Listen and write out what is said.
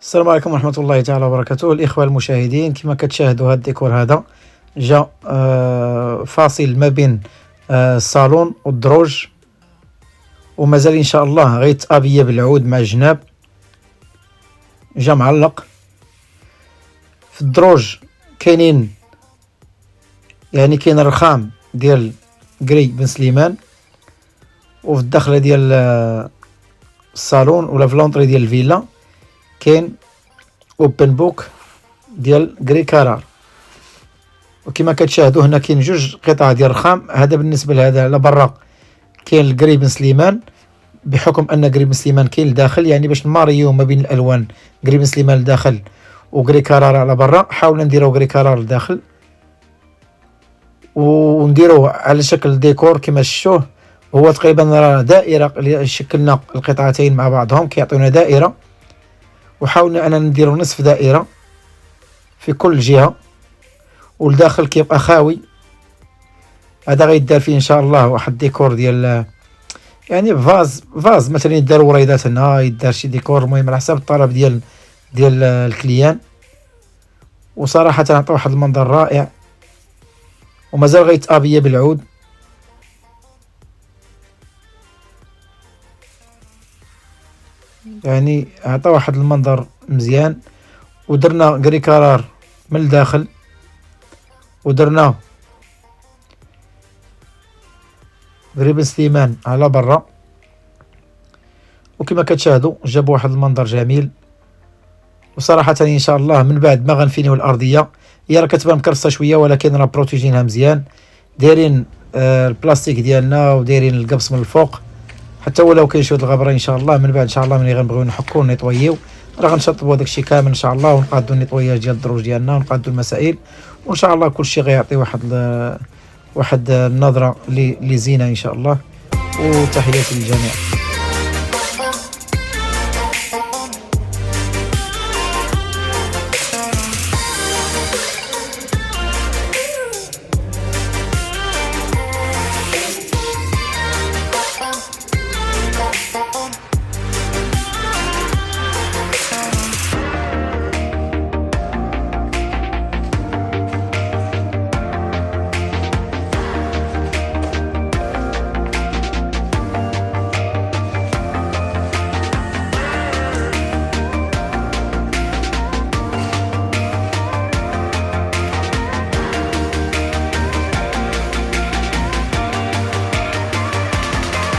السلام عليكم ورحمة الله تعالى وبركاته. الإخوة المشاهدين، كما كتشاهدوا هذا الديكور هذا جا فاصل ما بين الصالون والدروج، ومازال إن شاء الله غيتأبيا بالعود مع الجناب. جا معلق في الدروج، كاين الرخام ديال قري بن سليمان، وفي الدخلة ديال الصالون ولا في لونطري ديال الفيلا كاين اوبن بوك ديال قري كارار. وكما كتشاهدوا هنا كاين جوج قطع ديال الرخام. هذا بالنسبه لهذا على برا كاين القري بن سليمان، بحكم ان قري بن سليمان كاين لداخل، يعني باش نماريو ما بين الالوان قري بن سليمان لداخل وقري كارار على برا، حاولنا نديرو قري كارار لداخل ونديروه على شكل ديكور كما شفتوه. هو تقريبا دائره، شكلنا القطعتين مع بعضهم كيعطيونا دائره، وحاولنا اننا نديرو نصف دائره في كل جهه، والداخل كيبقى خاوي. هذا غيدار فيه ان شاء الله واحد ديكور ديال فاز مثلا، يدار وريدات هنا، يدار شي ديكور، المهم على حسب الطلب ديال الكليان. وصراحه عطى واحد المنظر رائع، ومازال غيتابيا بالعود. عطى واحد المنظر مزيان. ودرنا قري كرار من الداخل، ودرنا قري بن سليمان على برا، وكما كتشاهدوا جاب واحد المنظر جميل. وصراحه ان شاء الله من بعد ما غنفينيو الارضيه، هي راه كتبان مكرسه شويه، ولكن راه بروتيجينها مزيان، دايرين البلاستيك ديالنا ودايرين القبص من الفوق، حتى ولو كاين شويه الغبره ان شاء الله. من بعد ان شاء الله ملي غنبغيو نحكو ونيطويو، راه غنشطبوا داكشي كامل ان شاء الله، ونقادو النيطوياج ديال الدروج ديالنا، ونقادو المسائل، وان شاء الله كلشي غيعطي واحد النظره اللي زينه ان شاء الله. وتحياتي للجميع.